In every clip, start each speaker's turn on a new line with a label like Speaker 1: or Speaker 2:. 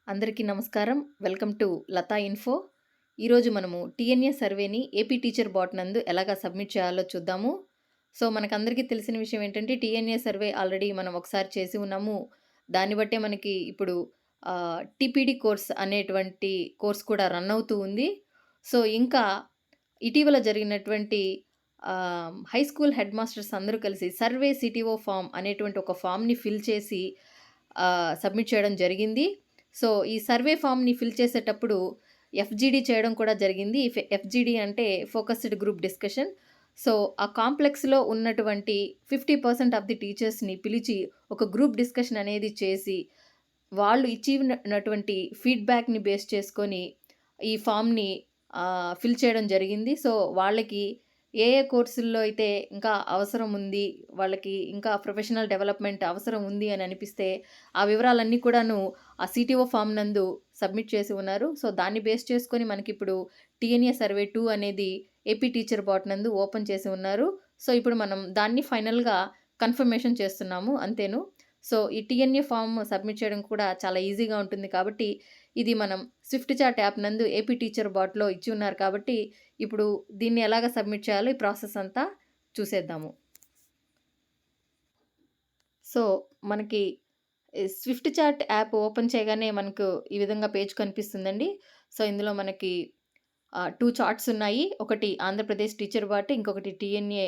Speaker 1: అందరికీ నమస్కారం. Welcome to Latha info. ఈరోజు మనము టీఎన్ఏ సర్వేని ఏపీ టీచర్ బాట్ నందు ఎలాగా సబ్మిట్ చేయాలో చూద్దాము. సో, మనకందరికీ తెలిసిన విషయం ఏంటంటే టీఎన్ఏ సర్వే ఆల్రెడీ మనం ఒకసారి చేసి ఉన్నాము. దాన్ని బట్టే మనకి ఇప్పుడు టీపీడీ కోర్స్ అనేటువంటి కోర్స్ కూడా రన్ అవుతూ ఉంది. సో, ఇంకా ఇటీవల జరిగినటువంటి హై స్కూల్ హెడ్ మాస్టర్స్ అందరూ కలిసి సర్వే సిటీఓ ఫార్మ్ అనేటువంటి ఒక ఫార్మ్‌ని ఫిల్ చేసి సబ్మిట్ చేయడం జరిగింది. సో, ఈ సర్వే ఫార్మ్‌ని ఫిల్ చేసేటప్పుడు ఎఫ్‌జీడీ చేయడం కూడా జరిగింది. ఎఫ్‌జీడీ అంటే ఫోకస్డ్ గ్రూప్ డిస్కషన్. సో, ఆ కాంప్లెక్స్‌లో ఉన్నటువంటి 50% ఆఫ్ ది టీచర్స్‌ని పిలిచి ఒక గ్రూప్ డిస్కషన్ అనేది చేసి, వాళ్ళు ఇచ్చినటువంటి ఫీడ్‌బ్యాక్‌ని బేస్ చేసుకొని ఈ ఫార్మ్‌ని ఫిల్ చేయడం జరిగింది. సో, వాళ్ళకి ఏ ఏ కోర్సుల్లో అయితే ఇంకా అవసరం ఉంది, వాళ్ళకి ఇంకా ప్రొఫెషనల్ డెవలప్‌మెంట్ అవసరం ఉంది అని అనిపిస్తే, ఆ వివరాలన్నీ కూడాను ఆ సీటీఓ ఫార్మ్ నందు సబ్మిట్ చేసి ఉన్నారు. సో, దాన్ని బేస్ చేసుకొని మనకిప్పుడు టీఎన్ఏ సర్వే 2 అనేది ఏపీ టీచర్ బాట్ నందు ఓపెన్ చేసి ఉన్నారు. సో, ఇప్పుడు మనం దాన్ని ఫైనల్‌గా కన్ఫర్మేషన్ చేస్తున్నాము అంతేను. సో, ఈ టీఎన్ఏ ఫార్మ్ సబ్మిట్ చేయడం కూడా చాలా ఈజీగా ఉంటుంది కాబట్టి, ఇది మనం స్విఫ్ట్ చాట్ యాప్ నందు ఏపీ టీచర్ బాట్‌లో ఇచ్చి ఉన్నారు కాబట్టి, ఇప్పుడు దీన్ని ఎలాగ సబ్మిట్ చేయాలో ఈ ప్రాసెస్ అంతా చూసేద్దాము. సో, మనకి స్విఫ్ట్ చాట్ యాప్ ఓపెన్ చేయగానే మనకు ఈ విధంగా పేజ్ కనిపిస్తుందండి. సో, ఇందులో మనకి 2 చార్ట్స్ ఉన్నాయి. ఒకటి ఆంధ్రప్రదేశ్ టీచర్ బాట్, ఇంకొకటి టీఎన్ఏ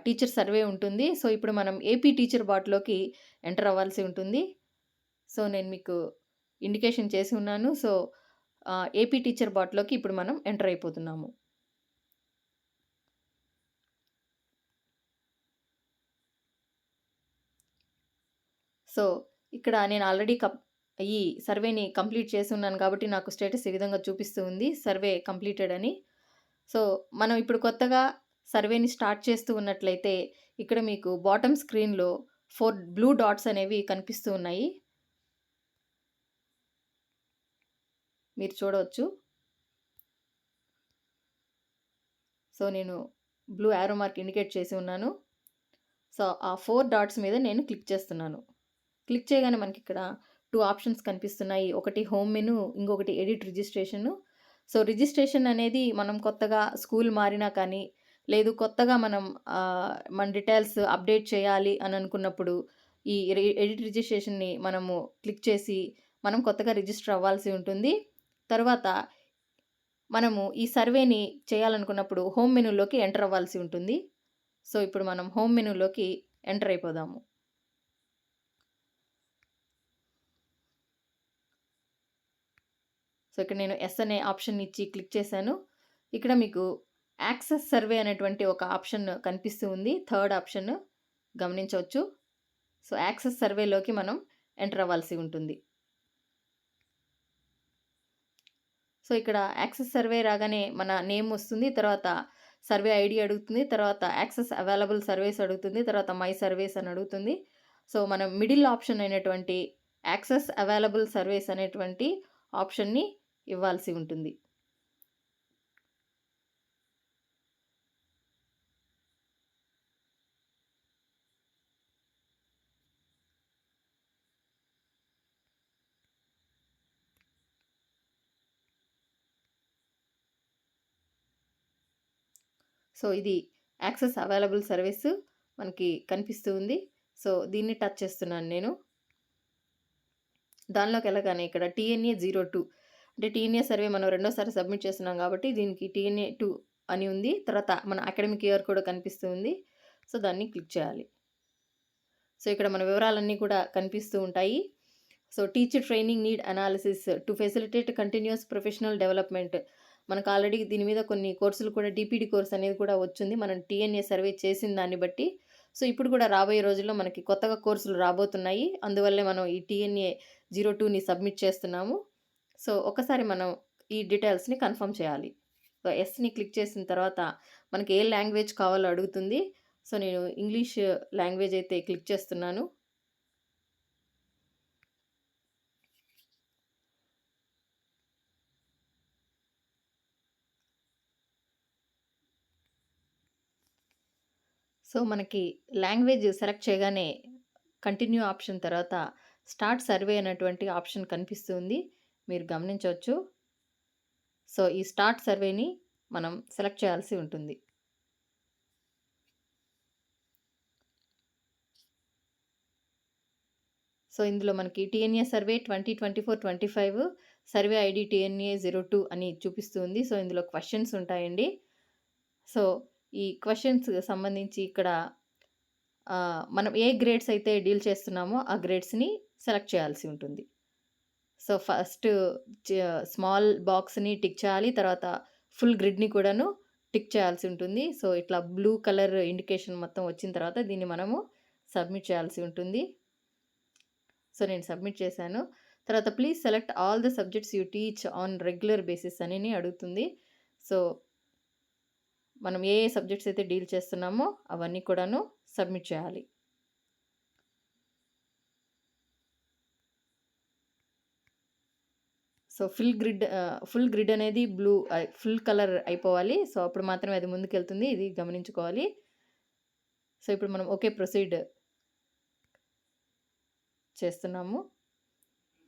Speaker 1: టీచర్ సర్వే ఉంటుంది. సో, ఇప్పుడు మనం ఏపీ టీచర్ బాట్‌లోకి ఎంటర్ అవ్వాల్సి ఉంటుంది. సో, నేను మీకు ఇండికేషన్ చేసి ఉన్నాను. సో, ఏపీ టీచర్ బాట్‌లోకి ఇప్పుడు మనం ఎంటర్ అయిపోతున్నాము. సో, ఇక్కడ నేను ఆల్రెడీ ఈ సర్వేని కంప్లీట్ చేసున్నాను కాబట్టి నాకు స్టేటస్ ఈ విధంగా చూపిస్తూ ఉంది. సర్వే కంప్లీటెడ్ అని. సో, మనం ఇప్పుడు కొత్తగా సర్వేని స్టార్ట్ చేస్తూ ఉన్నట్లయితే ఇక్కడ మీకు బాటమ్ స్క్రీన్‌లో 4 బ్లూ డాట్స్ అనేవి కనిపిస్తూ ఉన్నాయి. మీరు చూడవచ్చు. సో, నేను బ్లూ యారో మార్క్ ఇండికేట్ చేసి ఉన్నాను. సో, ఆ 4 డాట్స్ మీద నేను క్లిక్ చేస్తున్నాను. క్లిక్ చేయగానే మనకిక్కడ 2 ఆప్షన్స్ కనిపిస్తున్నాయి. ఒకటి హోమ్ మెను, ఇంకొకటి ఎడిట్ రిజిస్ట్రేషను. సో, రిజిస్ట్రేషన్ అనేది మనం కొత్తగా స్కూల్ మారినా కానీ, లేదు కొత్తగా మనం మన డీటెయిల్స్ అప్డేట్ చేయాలి అని అనుకున్నప్పుడు, ఈ ఎడిట్ రిజిస్ట్రేషన్‌ని మనము క్లిక్ చేసి, మనం కొత్తగా రిజిస్టర్ అవ్వాల్సి ఉంటుంది. తర్వాత మనము ఈ సర్వేని చేయాలనుకున్నప్పుడు హోమ్ మెనూలోకి ఎంటర్ అవ్వాల్సి ఉంటుంది. సో, ఇప్పుడు మనం హోమ్ మెనూలోకి ఎంటర్ అయిపోదాము. సో, ఇక్కడ నేను యెస్ అనే ఆప్షన్ ఇచ్చి క్లిక్ చేశాను. ఇక్కడ మీకు యాక్సెస్ సర్వే అనేటువంటి ఒక ఆప్షన్ కనిపిస్తూ ఉంది. థర్డ్ ఆప్షన్ గమనించవచ్చు. సో, యాక్సెస్ సర్వేలోకి మనం ఎంటర్ అవ్వాల్సి ఉంటుంది. సో, ఇక్కడ యాక్సెస్ సర్వే రాగానే మన నేమ్ వస్తుంది. తర్వాత సర్వే ఐడీ అడుగుతుంది. తర్వాత యాక్సెస్ అవైలబుల్ సర్వేస్ అడుగుతుంది. తర్వాత మై సర్వేస్ అని అడుగుతుంది. సో, మనం మిడిల్ ఆప్షన్ అయినటువంటి యాక్సెస్ అవైలబుల్ సర్వేస్ అనేటువంటి ఆప్షన్‌ని ఇవ్వాల్సి ఉంటుంది. సో, ఇది యాక్సెస్ అవైలబుల్ సర్వీస్ మనకి కనిపిస్తూ ఉంది. సో, దీన్ని టచ్ చేస్తున్నాను నేను. దానిలోకెళ్ళగానే ఇక్కడ టీఎన్ఏ 02 అంటే టీఎన్ఏ సర్వే మనం రెండోసారి సబ్మిట్ చేస్తున్నాం కాబట్టి దీనికి టీఎన్ఏ 2 అని ఉంది. తర్వాత మన అకాడమిక్ ఇయర్ కూడా కనిపిస్తూ ఉంది. సో, దాన్ని క్లిక్ చేయాలి. సో, ఇక్కడ మన వివరాలన్నీ కూడా కనిపిస్తూ ఉంటాయి. So, teacher training need analysis to facilitate continuous professional development. మనకు ఆల్రెడీ దీని మీద కొన్ని కోర్సులు కూడా టీపీడీ కోర్స్ అనేది కూడా వచ్చింది. మనం టీఎన్ఏ సర్వే చేసిన దాన్ని బట్టి. సో, ఇప్పుడు కూడా రాబోయే రోజుల్లో మనకి కొత్తగా కోర్సులు రాబోతున్నాయి. అందువల్లే మనం ఈ టీఎన్ఏ 02ని సబ్మిట్ చేస్తున్నాము. సో, ఒక్కసారి మనం ఈ డీటెయిల్స్‌ని కన్ఫర్మ్ చేయాలి. సో, యెస్‌ని క్లిక్ చేసిన తర్వాత మనకి ఏ లాంగ్వేజ్ కావాలో అడుగుతుంది. సో, నేను ఇంగ్లీష్ లాంగ్వేజ్ అయితే క్లిక్ చేస్తున్నాను. సో, మనకి లాంగ్వేజ్ సెలెక్ట్ చేయగానే కంటిన్యూ ఆప్షన్ తర్వాత స్టార్ట్ సర్వే అనేటువంటి ఆప్షన్ కనిపిస్తుంది, మీరు గమనించవచ్చు. సో ఈ స్టార్ట్ సర్వేని మనం సెలెక్ట్ చేయాల్సి ఉంటుంది. సో ఇందులో మనకి TNA survey 2024-25 survey ID TNA 02 అని చూపిస్తుంది. సో ఇందులో క్వశ్చన్స్ ఉంటాయండి. సో ఈ క్వశ్చన్స్కి సంబంధించి ఇక్కడ మనం ఏ గ్రేడ్స్ అయితే డీల్ చేస్తున్నామో ఆ గ్రేడ్స్ని సెలెక్ట్ చేయాల్సి ఉంటుంది. సో ఫస్ట్ స్మాల్ బాక్స్ని టిక్ చేయాలి, తర్వాత ఫుల్ గ్రిడ్ని కూడాను టిక్ చేయాల్సి ఉంటుంది. సో ఇట్లా బ్లూ కలర్ ఇండికేషన్ మొత్తం వచ్చిన తర్వాత దీన్ని మనము సబ్మిట్ చేయాల్సి ఉంటుంది. సో నేను సబ్మిట్ చేశాను. తర్వాత please select all the subjects you teach on regular basis అని అడుగుతుంది. సో మనం ఏ ఏ సబ్జెక్ట్స్ అయితే డీల్ చేస్తున్నామో అవన్నీ కూడాను సబ్మిట్ చేయాలి. సో ఫుల్ గ్రిడ్ అనేది ఫుల్ కలర్ అయిపోవాలి. సో అప్పుడు మాత్రమే అది ముందుకెళ్తుంది, ఇది గమనించుకోవాలి. సో ఇప్పుడు మనం ఓకే ప్రొసీడ్ చేస్తున్నాము.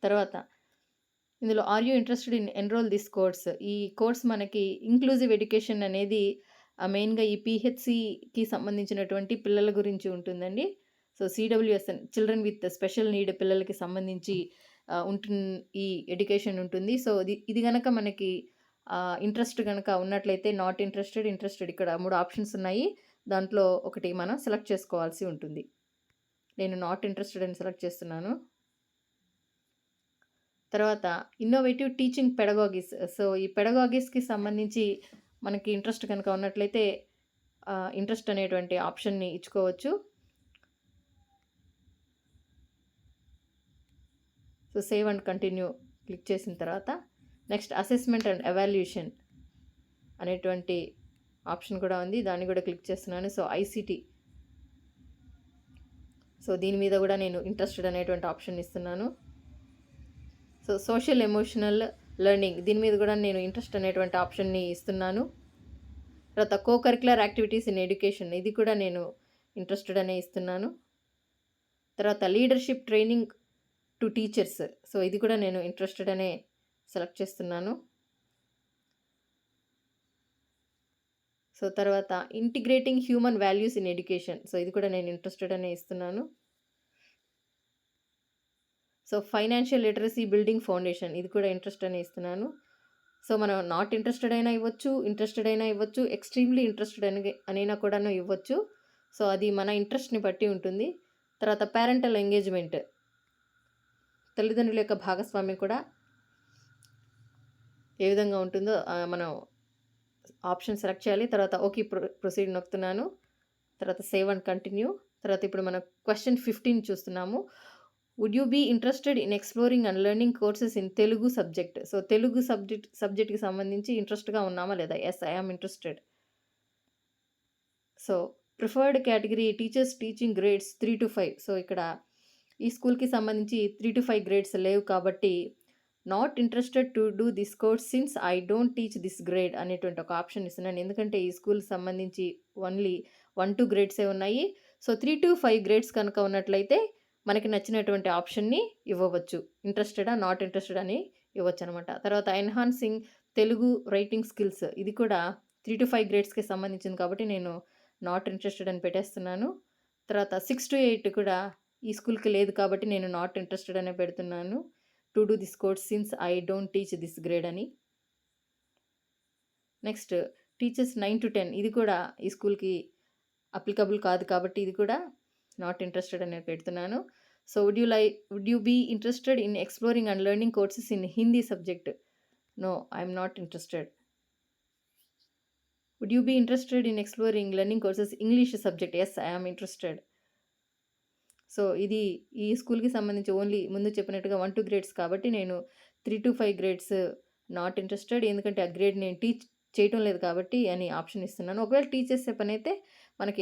Speaker 1: తర్వాత ఇందులో are you interested in enrol this course, ఈ కోర్స్ మనకి ఇంక్లూజివ్ ఎడ్యుకేషన్ అనేది మెయిన్గా ఈ పిహెచ్సికి సంబంధించినటువంటి పిల్లల గురించి ఉంటుందండి. So CWSN children with special need పిల్లలకి సంబంధించి ఈ ఎడ్యుకేషన్ ఉంటుంది. సో ఇది కనుక మనకి ఇంట్రెస్ట్ కనుక ఉన్నట్లయితే నాట్ ఇంట్రెస్టెడ్, ఇంట్రెస్టెడ్, ఇక్కడ 3 ఆప్షన్స్ ఉన్నాయి. దాంట్లో ఒకటి మనం సెలెక్ట్ చేసుకోవాల్సి ఉంటుంది. నేను నాట్ ఇంట్రెస్టెడ్ అని సెలెక్ట్ చేస్తున్నాను. తర్వాత ఇన్నోవేటివ్ టీచింగ్ పెడగాగిస్, సో ఈ పెడగాగిస్కి సంబంధించి మనకి ఇంట్రెస్ట్ కనుక ఉన్నట్లయితే ఇంట్రెస్ట్ అనేటువంటి ఆప్షన్ని ఇచ్చుకోవచ్చు. So save and continue click చేసిన తర్వాత నెక్స్ట్ అసెస్మెంట్ అండ్ ఎవాల్యుయేషన్ అనేటువంటి ఆప్షన్ కూడా ఉంది, దాన్ని కూడా క్లిక్ చేస్తున్నాను. సో ఐసిటి, సో దీని మీద కూడా నేను ఇంట్రెస్టెడ్ అనేటువంటి ఆప్షన్ ఇస్తున్నాను. సో సోషల్ ఎమోషనల్ లెర్నింగ్, దీని మీద కూడా నేను ఇంట్రెస్ట్ అనేటువంటి ఆప్షన్ని ఇస్తున్నాను. తర్వాత కోకరిక్యులర్ యాక్టివిటీస్ ఇన్ ఎడ్యుకేషన్, ఇది కూడా నేను ఇంట్రెస్టెడ్ అనే ఇస్తున్నాను. తర్వాత leadership training to teachers, so ఇది కూడా నేను ఇంట్రెస్టెడ్ అనే సెలెక్ట్ చేస్తున్నాను. సో తర్వాత integrating human values in education, so ఇది కూడా నేను ఇంట్రెస్టెడ్ అనే ఇస్తున్నాను. So financial literacy building foundation, ఇది కూడా ఇంట్రెస్ట్ అనే ఇస్తున్నాను. సో మనం నాట్ ఇంట్రెస్టెడ్ అయినా ఇవ్వచ్చు, ఇంట్రెస్టెడ్ అయినా ఇవ్వచ్చు, ఎక్స్ట్రీమ్లీ ఇంట్రెస్టెడ్ అయినా కూడాను ఇవ్వచ్చు. సో అది మన ఇంట్రెస్ట్ని బట్టి ఉంటుంది. తర్వాత పేరెంటల్ ఎంగేజ్మెంట్, తల్లిదండ్రుల యొక్క భాగస్వామ్యం కూడా ఏ విధంగా ఉంటుందో మనం ఆప్షన్ సెలెక్ట్ చేయాలి. తర్వాత ఓకే ప్రొసీడ్ నొక్కుతున్నాను. తర్వాత సేవ్ అండ్ కంటిన్యూ. తర్వాత ఇప్పుడు మనం క్వశ్చన్ 15 చూస్తున్నాము. Would you be interested in exploring and learning courses in Telugu subject, so Telugu సబ్జెక్ట్కి సంబంధించి ఇంట్రెస్ట్గా ఉన్నామా లేదా? Yes, I am interested. So preferred category teachers teaching grades 3 to 5, so ఇక్కడ ఈ స్కూల్కి సంబంధించి 3 to 5 గ్రేడ్స్ లేవు కాబట్టి not interested to do this course since I don't teach this grade అనేటువంటి ఒక ఆప్షన్ ఇస్తున్నాను. ఎందుకంటే ఈ స్కూల్కి సంబంధించి ఓన్లీ 1-2 గ్రేడ్సే ఉన్నాయి. సో 3 to 5 గ్రేడ్స్ కనుక ఉన్నట్లయితే మనకి నచ్చినటువంటి ఆప్షన్ని ఇవ్వవచ్చు. ఇంట్రెస్టెడా, నాట్ ఇంట్రెస్టెడ్ అని ఇవ్వచ్చు అనమాట. తర్వాత ఎన్హాన్సింగ్ తెలుగు రైటింగ్ స్కిల్స్, ఇది కూడా 3 to 5 గ్రేడ్స్కి సంబంధించింది కాబట్టి నేను నాట్ ఇంట్రెస్టెడ్ అని పెట్టేస్తున్నాను. తర్వాత 6 to 8 కూడా ఈ స్కూల్కి లేదు కాబట్టి నేను నాట్ ఇంట్రెస్టెడ్ అనే పెడుతున్నాను. To do this course since I don't teach this grade అని. నెక్స్ట్ టీచర్స్ 9 to 10, ఇది కూడా ఈ స్కూల్కి అప్లికబుల్ కాదు కాబట్టి ఇది కూడా నాట్ ఇంట్రెస్టెడ్ అనేది పెడుతున్నాను. So would you be interested in exploring and learning courses in Hindi subject? No, I'm not interested. Would you be interested in exploring learning courses English subject? Yes, I am interested. So ఇది ఈ స్కూల్కి సంబంధించి only ముందు చెప్పినట్టుగా 1-2 grades కాబట్టి నేను 3 to 5 grades not interested, ఎందుకంటే ఆ గ్రేడ్ నేను టీచ్ చేయటం లేదు కాబట్టి అని ఆప్షన్ ఇస్తున్నాను. ఒకవేళ టీచ్ చేసే పని అయితే మనకి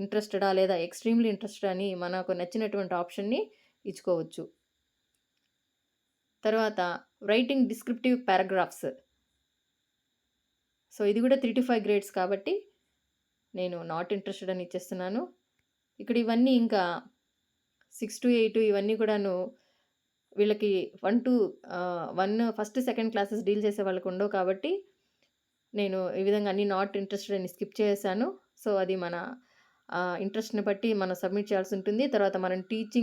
Speaker 1: ఇంట్రెస్టెడా లేదా ఎక్స్ట్రీమ్లీ ఇంట్రెస్టెడ్ అని మనకు నచ్చినటువంటి ఆప్షన్ని ఇచ్చుకోవచ్చు. తర్వాత రైటింగ్ డిస్క్రిప్టివ్ పారాగ్రాఫ్స్, సో ఇది కూడా 3 to 5 గ్రేడ్స్ కాబట్టి నేను నాట్ ఇంట్రెస్టెడ్ అని ఇచ్చేస్తున్నాను. ఇక్కడ ఇవన్నీ ఇంకా 6-8 ఇవన్నీ కూడాను వీళ్ళకి 1 ఫస్ట్, సెకండ్ క్లాసెస్ డీల్ చేసే వాళ్ళకుండవు కాబట్టి, నేను ఈ విధంగా అన్ని నాట్ ఇంట్రెస్టెడ్ అని స్కిప్ చేసేసాను. సో, అది మన ఇంట్రెస్ట్‌ని బట్టి మనం సబ్మిట్ చేయాల్సుంటుంది. తర్వాత మనం టీచ్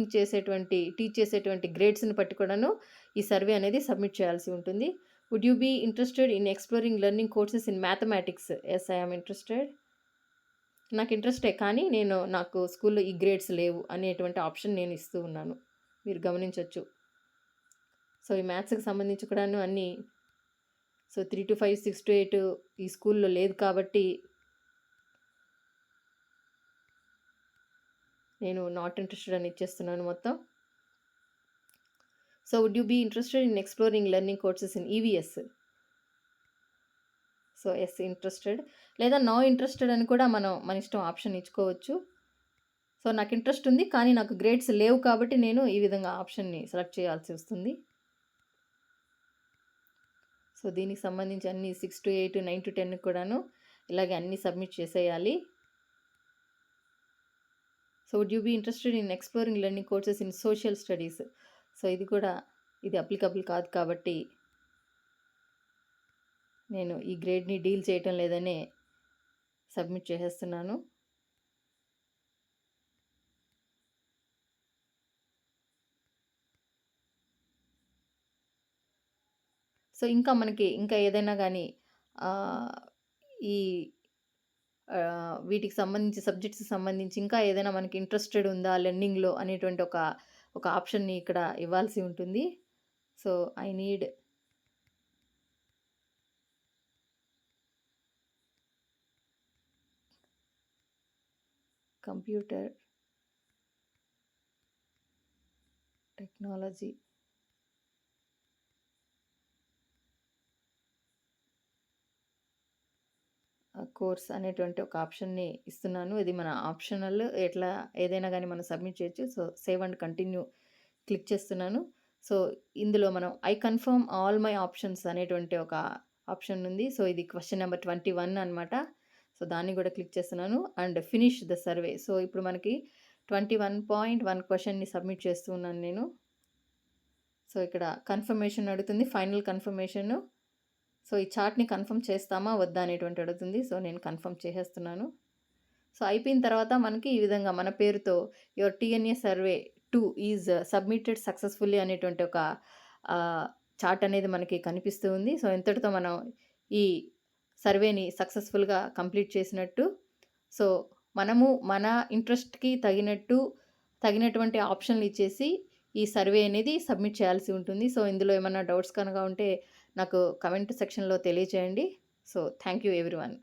Speaker 1: చేసేటువంటి గ్రేడ్స్‌ని బట్టి కూడాను ఈ సర్వే అనేది సబ్మిట్ చేయాల్సి ఉంటుంది. Would you be interested in exploring learning courses in mathematics? Yes, I am interested. నాకు ఇంట్రెస్టే కానీ నాకు స్కూల్‌లో ఈ గ్రేడ్స్ లేవు అనేటువంటి ఆప్షన్ నేను ఇస్తూ ఉన్నాను. మీరు గమనించొచ్చు. సో, ఈ మ్యాథ్స్‌కి సంబంధించి కూడాను అన్నీ 3-5, 6-8 ఈ స్కూల్‌లో లేదు కాబట్టి నేను నాట్ ఇంట్రెస్టెడ్ అని ఇచ్చేస్తున్నాను మొత్తం. So, would you be interested in exploring learning courses in EVS? So, yes, interested. లేదా నో ఇంట్రెస్టెడ్ అని కూడా మన ఇష్టం ఆప్షన్ ఇచ్చుకోవచ్చు. సో, నాకు ఇంట్రెస్ట్ ఉంది కానీ నాకు గ్రేడ్స్ లేవు కాబట్టి నేను ఈ విధంగా ఆప్షన్‌ని సెలెక్ట్ చేయాల్సి వస్తుంది. సో, దీనికి సంబంధించి అన్నీ 6-8, 9-10 కూడాను ఇలాగే అన్నీ సబ్మిట్ చేసేయాలి. So, would you be interested in exploring learning courses in social studies? So, ఇది అప్లికబుల్ కాదు కాబట్టి నేను ఈ గ్రేడ్‌ని డీల్ చేయటం లేదనే సబ్మిట్ చేసేస్తున్నాను. సో, ఇంకా ఏదైనా గానీ ఈ వీటికి సంబంధించి సబ్జెక్ట్స్‌కి సంబంధించి ఇంకా ఏదైనా మనకి ఇంట్రెస్టెడ్ ఉందా లెర్నింగ్‌లో అనేటువంటి ఒక ఆప్షన్‌ని ఇక్కడ ఇవ్వాల్సి ఉంటుంది. So, I need computer technology course అనేటువంటి ఒక ఆప్షన్‌ని ఇస్తున్నాను. ఇది మన ఆప్షనల్. ఏదైనా గానీ మనం సబ్మిట్ చేయొచ్చు. So, save and continue click చేస్తున్నాను. సో, ఇందులో మనం I confirm all my options అనేటువంటి ఒక ఆప్షన్ ఉంది. సో, ఇది క్వెషన్ నంబర్ 21 అనమాట. సో, దాన్ని కూడా క్లిక్ చేస్తున్నాను and finish the survey. So, ఇప్పుడు మనకి 21.1 క్వెషన్‌ని సబ్మిట్ చేస్తూ ఉన్నాను నేను. సో, ఇక్కడ కన్ఫర్మేషన్ అడుగుతుంది. Final confirmation. సో, ఈ చార్ట్‌ని కన్ఫర్మ్ చేస్తామా వద్దా అనేటువంటి అడుగుతుంది. సో, నేను కన్ఫర్మ్ చేసేస్తున్నాను. సో, అయిపోయిన తర్వాత మనకి ఈ విధంగా మన పేరుతో your TNA survey 2 is submitted successfully అనేటువంటి ఒక చార్ట్ అనేది మనకి కనిపిస్తూ ఉంది. సో, ఇంతటితో మనం ఈ సర్వేని సక్సెస్‌ఫుల్‌గా కంప్లీట్ చేసినట్టు. సో, మనము మన ఇంట్రెస్ట్‌కి తగినటువంటి ఆప్షన్‌లు ఇచ్చేసి ఈ సర్వే అనేది సబ్మిట్ చేయాల్సి ఉంటుంది. సో, ఇందులో ఏమన్నా డౌట్స్ కనుక ఉంటే నాకు కమెంట్ సెక్షన్‌లో తెలియచేయండి. So, thank you everyone.